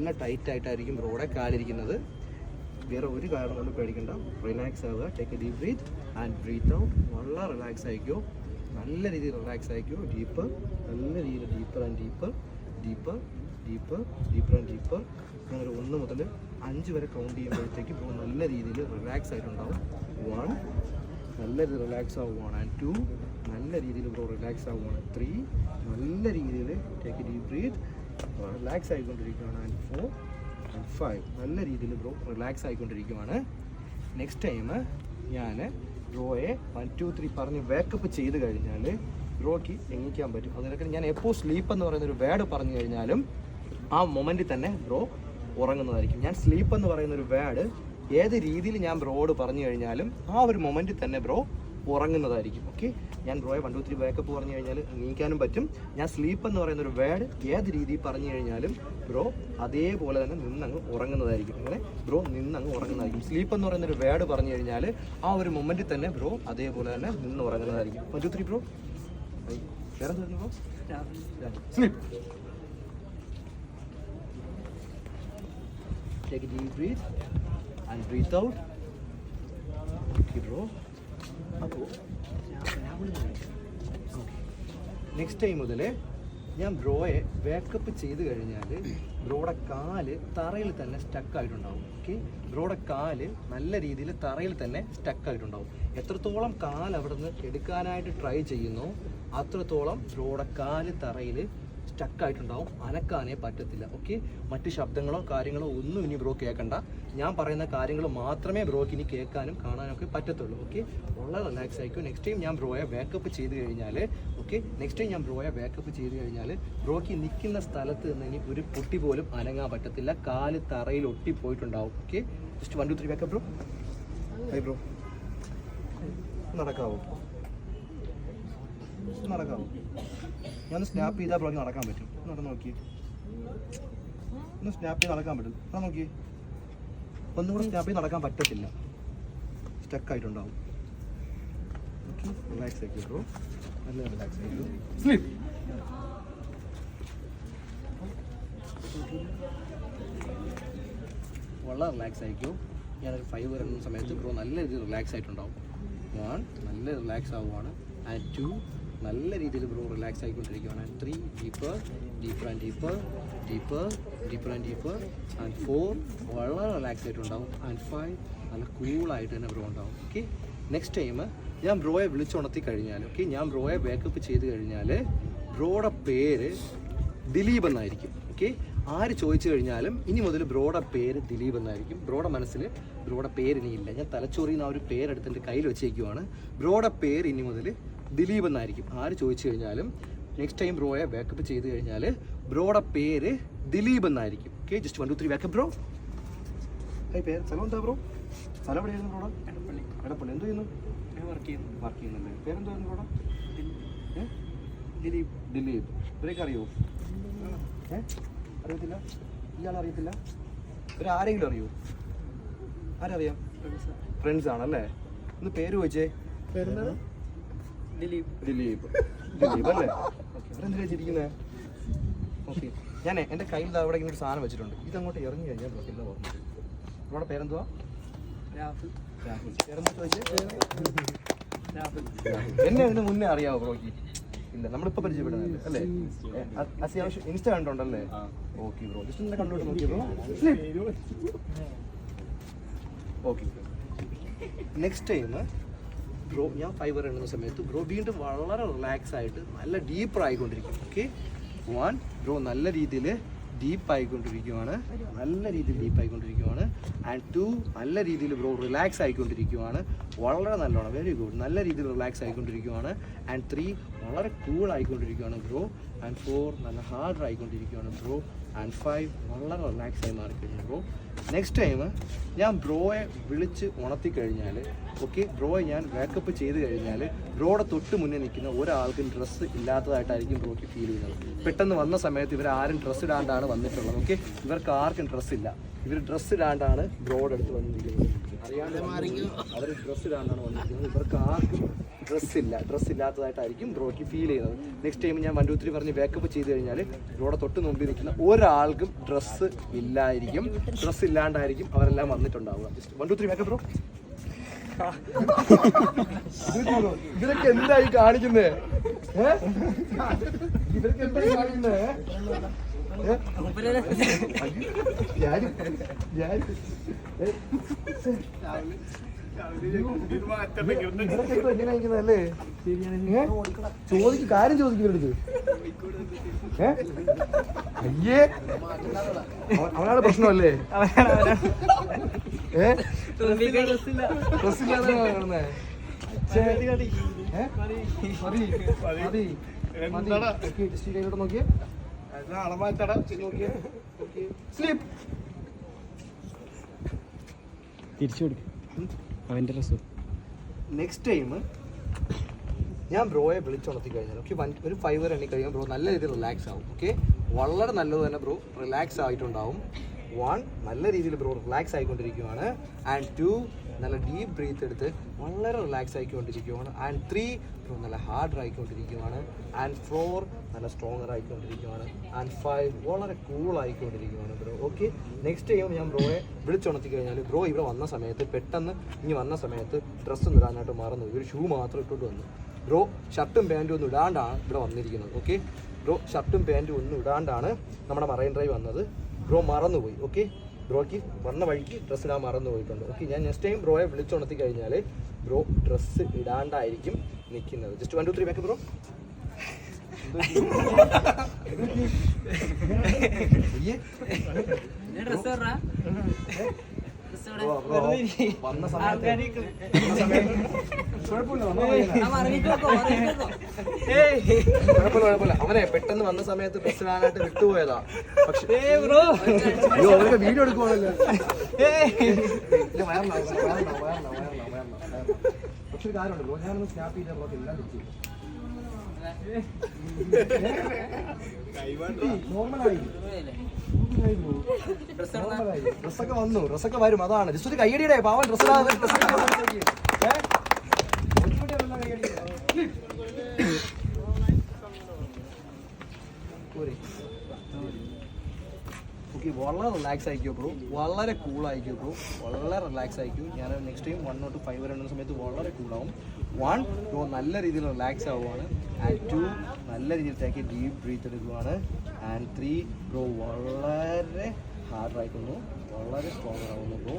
നല്ല ടൈറ്റായിട്ടായിരിക്കും ബ്രോയുടെ കാലിരിക്കുന്നത്. വേറെ ഒരു കാരണം കൊണ്ട് പേടിക്കണ്ട. റിലാക്സ് ആവുക. Take a deep breath and breathe out. വളരെ റിലാക്സ് ആയിക്കോ. നല്ല രീതിയിൽ റിലാക്സ് ആയിക്കോ. ഡീപ്പ്, നല്ല രീതിയിൽ deeper and deeper, deeper, deeper, deeper and deeper. ഞാനൊരു 1 മുതൽ 5 വരെ കൗണ്ട് ചെയ്യുമ്പോഴത്തേക്ക് ബ്രോ നല്ല രീതിയിൽ റിലാക്സ് ആയിട്ടുണ്ടാവും. 1, നല്ല രീതിയിൽ റിലാക്സ് ആവും. 1 and 2, നല്ല രീതിയിൽ ബ്രോ റിലാക്സ് ആവുകയാണ്. 3, നല്ല രീതിയിൽ take a deep breath, relax ആയിക്കൊണ്ടിരിക്കുകയാണ്. ആൻഡ് 4 and 5, നല്ല രീതിയിൽ ബ്രോ റിലാക്സ് ആയിക്കൊണ്ടിരിക്കുകയാണ്. നെക്സ്റ്റ് ടൈം ഞാൻ ബ്രോയെ 1, 2, 3 പറഞ്ഞ് വേക്കപ്പ് ചെയ്ത് കഴിഞ്ഞാൽ ബ്രോയ്ക്ക് എണീക്കാൻ പറ്റും. അതിനൊക്കെ ഞാൻ എപ്പോൾ സ്ലീപ്പ് എന്ന് പറയുന്നൊരു വേർഡ് പറഞ്ഞു കഴിഞ്ഞാലും ആ മൊമെൻറ്റിൽ തന്നെ ബ്രോ ഉറങ്ങുന്നതായിരിക്കും. ഞാൻ സ്ലീപ്പ് എന്ന് പറയുന്നൊരു വേർഡ് ഏത് രീതിയിൽ ഞാൻ ബ്രോയോട് പറഞ്ഞു കഴിഞ്ഞാലും ആ ഒരു മൊമെൻറ്റിൽ തന്നെ ബ്രോ ഉറങ്ങുന്നതായിരിക്കും. ഓക്കെ, ഞാൻ ബ്രോയെ 1, 2, 3 വേക്കപ്പ് പറഞ്ഞു കഴിഞ്ഞാൽ നീക്കാനും പറ്റും. ഞാൻ സ്ലീപ്പ് എന്ന് പറയുന്നൊരു വേർഡ് ഏത് രീതിയിൽ പറഞ്ഞു കഴിഞ്ഞാലും ബ്രോ അതേപോലെ തന്നെ നിന്നങ്ങ് ഉറങ്ങുന്നതായിരിക്കും. അങ്ങനെ ബ്രോ നിന്നങ്ങ് ഉറങ്ങുന്നതായിരിക്കും. സ്ലീപ്പ് എന്ന് പറയുന്നൊരു വേർഡ് പറഞ്ഞു കഴിഞ്ഞാൽ ആ ഒരു മൊമെൻറ്റിൽ തന്നെ ബ്രോ അതേപോലെ തന്നെ നിന്ന് ഉറങ്ങുന്നതായിരിക്കും. 1, 2, 3 ബ്രോ. വേറെ എന്താ bro? Sleep. Take a deep breath and breathe out. Okay bro. അപ്പോൾ നെക്സ്റ്റ് ടൈം മുതൽ ഞാൻ ബ്രോയെ വേക്കപ്പ് ചെയ്ത് കഴിഞ്ഞാൽ ബ്രോയുടെ കാല് തറയിൽ തന്നെ സ്റ്റക്കായിട്ടുണ്ടാവും. ഓക്കെ, ബ്രോയുടെ കാല് നല്ല രീതിയിൽ തറയിൽ തന്നെ സ്റ്റക്കായിട്ടുണ്ടാവും. എത്രത്തോളം കാല് അവിടെ നിന്ന് എടുക്കാനായിട്ട് ട്രൈ ചെയ്യുന്നോ അത്രത്തോളം ബ്രോയുടെ കാല് തറയിൽ സ്റ്റക്കായിട്ടുണ്ടാവും. അനക്കാനേ പറ്റത്തില്ല. ഓക്കെ, മറ്റ് ശബ്ദങ്ങളോ കാര്യങ്ങളോ ഒന്നും ഇനി ബ്രോ കേൾക്കണ്ട. ഞാൻ പറയുന്ന കാര്യങ്ങൾ മാത്രമേ ബ്രോയ്ക്ക് ഇനി കേൾക്കാനും കാണാനൊക്കെ പറ്റത്തുള്ളൂ. ഓക്കെ, വളരെ റിലാക്സ് ആയിരിക്കും. നെക്സ്റ്റ് ടൈം ഞാൻ ബ്രോയെ വേക്കപ്പ് ചെയ്ത് കഴിഞ്ഞാൽ ബ്രോയ്ക്ക് നിൽക്കുന്ന സ്ഥലത്ത് നിന്ന് ഇനി ഒരു പൊട്ടി പോലും അനങ്ങാൻ പറ്റത്തില്ല. കാല് തറയിൽ ഒട്ടിപ്പോയിട്ടുണ്ടാവും. Okay, just 1, 2, 3 wake up bro. Hi bro, നടക്കാവോ? ഞാൻ സ്നാപ്പ് ചെയ്താൽ ബ്രോയ്ക്ക് നടക്കാൻ പറ്റും. നടന്ന് നോക്കി, ഒന്ന് സ്നാപ്പ് ചെയ്ത് നടക്കാൻ പറ്റും. നടന്ന് നോക്കി. ഒന്നും കൂടെ സ്നാപ്പ് ചെയ്ത് നടക്കാൻ പറ്റത്തില്ല, സ്റ്റക്കായിട്ടുണ്ടാവും. ഓക്കെ, റിലാക്സ് ആക്കി ബ്രോ, നല്ല റിലാക്സ് ആക്കി. സ്ലീപ്പ്. വളരെ റിലാക്സ് ആയിരിക്കും. ഞാനൊരു 5 വരുന്ന സമയത്ത് ബ്രോ നല്ല രീതിയിൽ റിലാക്സ് ആയിട്ടുണ്ടാവും. 1, നല്ല റിലാക്സ് ആവുകയാണ്. ആൻഡ് 2, നല്ല രീതിയിൽ ബ്രോ റിലാക്സ് ആയിക്കൊണ്ടിരിക്കുകയാണ്. And 3, deeper, deeper and deeper, deeper, deeper and deeper. And 4, വളരെ റിലാക്സ് ആയിട്ടുണ്ടാവും. ആൻഡ് 5, നല്ല കൂളായിട്ട് തന്നെ ബ്രോ ഉണ്ടാവും. ഓക്കെ, നെക്സ്റ്റ് ടൈം ഞാൻ ബ്രോയെ വിളിച്ചുണർത്തി കഴിഞ്ഞാൽ, ഓക്കെ, ഞാൻ ബ്രോയെ വേക്കപ്പ് ചെയ്ത് കഴിഞ്ഞാൽ ബ്രോയുടെ പേര് ദിലീപ് എന്നായിരിക്കും. ഓക്കെ, ആര് ചോദിച്ചു കഴിഞ്ഞാലും ഇനി മുതൽ ബ്രോയുടെ പേര് ദിലീപ് എന്നായിരിക്കും. ബ്രോയുടെ മനസ്സിൽ ബ്രോയുടെ പേരിനിയില്ല. ഞാൻ തലച്ചോറിൽ നിന്ന് ആ ഒരു പേരെടുത്തിട്ട് കയ്യിൽ വെച്ചേക്കുവാണ്. ബ്രോയുടെ പേര് ഇനി മുതൽ ദിലീപ് എന്നായിരിക്കും. ആര് ചോദിച്ചു കഴിഞ്ഞാലും നെക്സ്റ്റ് ടൈം ബ്രോയെ വേക്കപ്പ് ചെയ്ത് കഴിഞ്ഞാൽ ബ്രോയുടെ പേര് ദിലീപ് എന്നായിരിക്കും. Okay, just 1, 2, 3 wake up bro. High, പേര് സ്ഥലം എന്താ ബ്രോ? സ്ഥലം എവിടെയായിരുന്നു ബ്രോടെ? എടപ്പള്ളി. എന്ത് ചെയ്യുന്നു? വർക്ക് ചെയ്യുന്നുണ്ട്. പേരെന്തായിരുന്നു ബ്രോടെ? ദിലീപ്. ഇവരൊക്കെ അറിയോ? അറിയത്തില്ല? ഇയാളറിയത്തില്ല? ഇവരാരെങ്കിലും അറിയോ? ആരറിയാം? ഫ്രണ്ട്സ് ആണല്ലേ? ഒന്ന് പേര് ചോദിച്ചേ. പേരെന്താണ്? ദിലീപ് അല്ലേ? ഓക്കെ, അവരെന്തിനാ ചിരിക്കുന്നത്? ഓക്കെ, ഞാൻ എൻ്റെ കയ്യിൽ അവിടെ ഇങ്ങനെ ഒരു സാധനം വെച്ചിട്ടുണ്ട്. ഇതങ്ങോട്ട് ഇറങ്ങി കഴിഞ്ഞാൽ ബ്ലോക്കില്ല ഓർമ്മ. അവരുടെ പേരെന്തുവാ? രാഹുൽ. പേരെന്താ ചോദിച്ചേ? എന്നെ അതിന് മുന്നേ അറിയാവോ ബ്രോക്ക്? ഇല്ല, നമ്മളിപ്പോൾ പരിചയപ്പെടുന്നില്ല അല്ലേ? അത്യാവശ്യം ഇൻസ്റ്റ കണ്ടുണ്ടല്ലേ? ഓക്കെ ബ്രോ, ജസ്റ്റ് എന്നെ കണ്ടോട്ട് നോക്കി bro. Okay, next time bro ഞാൻ 5 എണ്ണുന്ന സമയത്ത് ബ്രോ വീണ്ടും വളരെ റിലാക്സ് ആയിട്ട് നല്ല ഡീപ്പർ ആയിക്കൊണ്ടിരിക്കും. ഓക്കെ, 1, ബ്രോ നല്ല രീതിയിൽ ഡീപ്പായിക്കൊണ്ടിരിക്കുകയാണ്. ആൻഡ് 2, നല്ല രീതിയിൽ ബ്രോ റിലാക്സ് ആയിക്കൊണ്ടിരിക്കുകയാണ്. വളരെ നല്ലോണം, വെരി ഗുഡ്, നല്ല രീതിയിൽ റിലാക്സ് ആയിക്കൊണ്ടിരിക്കുകയാണ്. ആൻഡ് 3, വളരെ കൂൾ ആയിക്കൊണ്ടിരിക്കുകയാണ് ബ്രോ. ആൻഡ് 4, നല്ല ഹാർഡർ ആയിക്കൊണ്ടിരിക്കുകയാണ് ബ്രോ. ആൻഡ് 5, വളരെ റിലാക്സ് ആയി മാറിക്കഴിഞ്ഞു ബ്രോ. നെക്സ്റ്റ് ടൈം ഞാൻ ബ്രോയെ വിളിച്ച് ഉണർത്തി കഴിഞ്ഞാൽ, ഓക്കെ, ബ്രോയെ ഞാൻ വേക്കപ്പ് ചെയ്ത് കഴിഞ്ഞാൽ ബ്രോയുടെ തൊട്ട് മുന്നേ നിൽക്കുന്ന ഒരാൾക്കും ഡ്രസ്സ് ഇല്ലാത്തതായിട്ടായിരിക്കും ബ്രോയ്ക്ക് ഫീൽ ചെയ്യുന്നത്. പെട്ടെന്ന് വന്ന സമയത്ത് ഇവരാരും ഡ്രസ്സ് ഇടാണ്ടാണ് വന്നിട്ടുള്ളത്. ഓക്കെ, ഇവർക്ക് ആർക്കും ഡ്രസ്സില്ല. ഇവർ ഡ്രസ്സ് ഇടാണ്ടാണ് ബ്രോയുടെ അടുത്ത് വന്നിരിക്കുന്നത്. അറിയാണ്ട് അവർ ഡ്രസ്സ് ഇടാണ്ടാണ് വന്നിരിക്കുന്നത്. ഇവർക്ക് ആർക്കും ഡ്രസ്സ് ഇല്ലാത്തതായിട്ടായിരിക്കും ബ്രോയ്ക്ക് ഫീൽ ചെയ്യുന്നത്. നെക്സ്റ്റ് ടൈം ഞാൻ 1 2 3 പറഞ്ഞ് ബാക്കപ്പ് ചെയ്ത് കഴിഞ്ഞാൽ ബ്രോയുടെ തൊട്ട് മുമ്പിൽ നിൽക്കുന്ന ഒരാൾക്കും ഡ്രസ്സ് ഇല്ലായിരിക്കും. ഡ്രസ്സ് ഇല്ലാണ്ടായിരിക്കും അവരെല്ലാം വന്നിട്ടുണ്ടാവുക. Just 1 2 3 backup bro. ഇവരൊക്കെ എന്തായി കാണിക്കുന്നേ? ഇവരൊക്കെ എന്തായി കാണിക്കുന്നേ? എങ്ങനെയാ ചോദിക്കും, കാര്യം ചോദിക്കും ഇവരുടെ. അയ്യേ, അവനാണ് പ്രശ്നമല്ലേ? ഡ്രസ്സില്ലാതെ കാണുന്നേ. നോക്കിയേ, തിരിച്ചു കൊടുക്കും അവൻ്റെ ഡ്രസ്സ്. നെക്സ്റ്റ് ടൈം ഞാൻ ബ്രോയെ വിളിച്ചുണർത്തി കഴിഞ്ഞാൽ ഓക്കെ, ഒരു 5 എണ്ണി കഴിയുമ്പോൾ ബ്രോ നല്ല രീതിയിൽ റിലാക്സ് ആവും. ഓക്കെ, വളരെ നല്ലത് തന്നെ ബ്രോ റിലാക്സ് ആയിട്ടുണ്ടാവും. 1 നല്ല രീതിയിൽ ബ്രോ റിലാക്സ് ആയിക്കൊണ്ടിരിക്കുകയാണ്. ആൻഡ് 2 നല്ല ഡീപ്പ് ബ്രീത്ത് എടുത്ത് വളരെ റിലാക്സ് ആയിക്കൊണ്ടിരിക്കുകയാണ്. ആൻഡ് 3 ബ്രോ നല്ല ഹാർഡർ ആയിക്കൊണ്ടിരിക്കുകയാണ്. ആൻഡ് 4 നല്ല സ്ട്രോങ്ങർ ആയിക്കൊണ്ടിരിക്കുകയാണ്. ആൻഡ് 5 വളരെ കൂൾ ആയിക്കൊണ്ടിരിക്കുകയാണ് ബ്രോ. ഓക്കെ, നെക്സ്റ്റ് ടൈം ഞാൻ ബ്രോയെ വിളിച്ചുണർത്തി കഴിഞ്ഞാൽ ബ്രോ ഇവിടെ വന്ന സമയത്ത് പെട്ടെന്ന് വന്ന സമയത്ത് ഡ്രസ്സ് ഇടാനായിട്ട് മറന്നു, ഒരു ഷൂ മാത്രം ഇട്ടോണ്ട് വന്നു. ബ്രോ ഷർട്ടും പാൻറ്റും ഒന്നും ഇടാണ്ടാണ് ഇവിടെ വന്നിരിക്കുന്നത്. ഓക്കെ, ബ്രോ ഷർട്ടും പാൻറ്റും ഒന്നും ഇടാണ്ടാണ് നമ്മുടെ മറൈൻ ഡ്രൈവ് വന്നത്. ബ്രോ മറന്നുപോയി. ഓക്കെ, ബ്രോയ്ക്ക് വന്ന വഴിക്ക് ഡ്രസ്സ് ഇടാൻ മറന്നു പോയിട്ടുണ്ട്. ഓക്കെ, ഞാൻ നെക്സ്റ്റ് ടൈം ബ്രോയെ വിളിച്ചുണർത്തി കഴിഞ്ഞാൽ ബ്രോ ഡ്രസ്സ് ഇടാണ്ടായിരിക്കും നിൽക്കുന്നത്. Just 1 2 3 back bro. വന്ന സമയത്ത് കുഴപ്പമില്ല, അവനെ പെട്ടെന്ന് വന്ന സമയത്ത് ഡ്രസ് ഇടാനായിട്ട് വിട്ടുപോയതാ. പക്ഷേ അവരൊക്കെ വീഡിയോ എടുക്കുവാണല്ലോ. പക്ഷെ ഒരു കാര്യമുണ്ട് ബ്രോ, ഞാനൊന്ന് സ്നാപ്പ് ചെയ്ത ബ്ലോക്ക് എല്ലാം തിരിച്ചു നോർമലായി. ഡ്രസ്സൊക്കെ വന്നു, ഡ്രസ്സൊക്കെ വരും. അതാണ് ജസ്റ്റ് ഒരു കയ്യടിയുടെ പാവൻ ഡ്രസ്സ് ഓക്കെ. വളരെ റിലാക്സ് ആയിക്കോ ബ്രോ, വളരെ കൂൾ ആയിക്കോ ബ്രോ, വളരെ റിലാക്സ് ആയിക്കോ. ഞാൻ നെക്സ്റ്റ് ടൈം 1 to 5 വരെ എണ്ണുന്ന സമയത്ത് വളരെ കൂളാവും. 1 ബ്രോ നല്ല രീതിയിൽ റിലാക്സ് ആവുകയാണ്. ആൻഡ് 2 നല്ല രീതിയിൽ തേക്ക് ഡീപ്പ് ബ്രീത്ത് എടുക്കുകയാണ്. ആൻഡ് 3 ബ്രോ വളരെ ഹാർഡായിക്കുന്നു, വളരെ സ്ട്രോങ് ആവുന്നു ബ്രോ,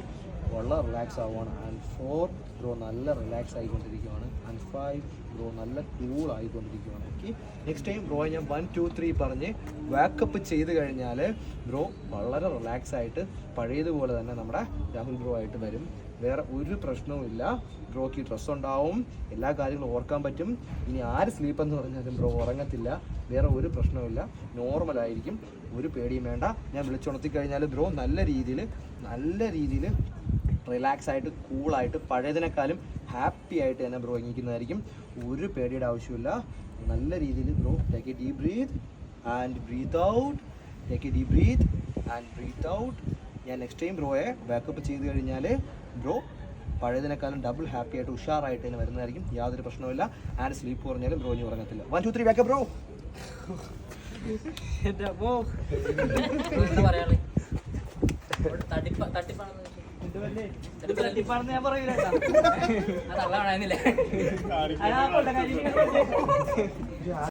വളരെ റിലാക്സ് ആവുകയാണ്. ആൻഡ് 4 ബ്രോ നല്ല റിലാക്സ് ആയിക്കൊണ്ടിരിക്കുകയാണ്. ആൻഡ് 5 ബ്രോ നല്ല കൂൾ ആയിക്കൊണ്ടിരിക്കുകയാണ്. ഓക്കെ, നെക്സ്റ്റ് ടൈം ബ്രോ ഞാൻ 1 2 3 പറഞ്ഞ് വാക്കപ്പ് ചെയ്ത് കഴിഞ്ഞാൽ ബ്രോ വളരെ റിലാക്സ് ആയിട്ട് പഴയതുപോലെ തന്നെ നമ്മുടെ രാഹുൽ ബ്രോ ആയിട്ട് വരും. വേറെ ഒരു പ്രശ്നവും ഇല്ല. ബ്രോക്ക് ഡ്രസ്സ് ഉണ്ടാവും, എല്ലാ കാര്യങ്ങളും ഓർക്കാൻ പറ്റും. ഇനി ആര് സ്ലീപ്പ് എന്ന് പറഞ്ഞാലും ബ്രോ ഉറങ്ങത്തില്ല. വേറെ ഒരു പ്രശ്നവുമില്ല, നോർമലായിരിക്കും, ഒരു പേടിയും വേണ്ട. ഞാൻ വിളിച്ചുണർത്തി കഴിഞ്ഞാൽ ബ്രോ നല്ല രീതിയിൽ റിലാക്സ് ആയിട്ട് കൂളായിട്ട് പഴയതിനേക്കാളും ഹാപ്പി ആയിട്ട് തന്നെ ബ്രോ ഇരിക്കുന്നതായിരിക്കും. ഒരു പേടിയുടെ ആവശ്യമില്ല. നല്ല രീതിയിൽ bro take a deep breath and breathe out, take a deep breath and breathe out. ഞാൻ നെക്സ്റ്റ് ടൈം ബ്രോയെ ബാക്കപ്പ് ചെയ്ത് കഴിഞ്ഞാൽ ബ്രോ പഴയതിനേക്കാളും ഡബിൾ ഹാപ്പി ആയിട്ട് ഉഷാറായിട്ട് തന്നെ വരുന്നതായിരിക്കും. യാതൊരു പ്രശ്നവുമില്ല. ആൻഡ് സ്ലീപ്പ് പറഞ്ഞാലും ബ്രോ ഇനി ഉറങ്ങത്തില്ല. 1 2 3 ബാക്കപ്പ് ബ്രോ. തട്ടിപ്പാണെന്ന് ഞാൻ പറയൂല.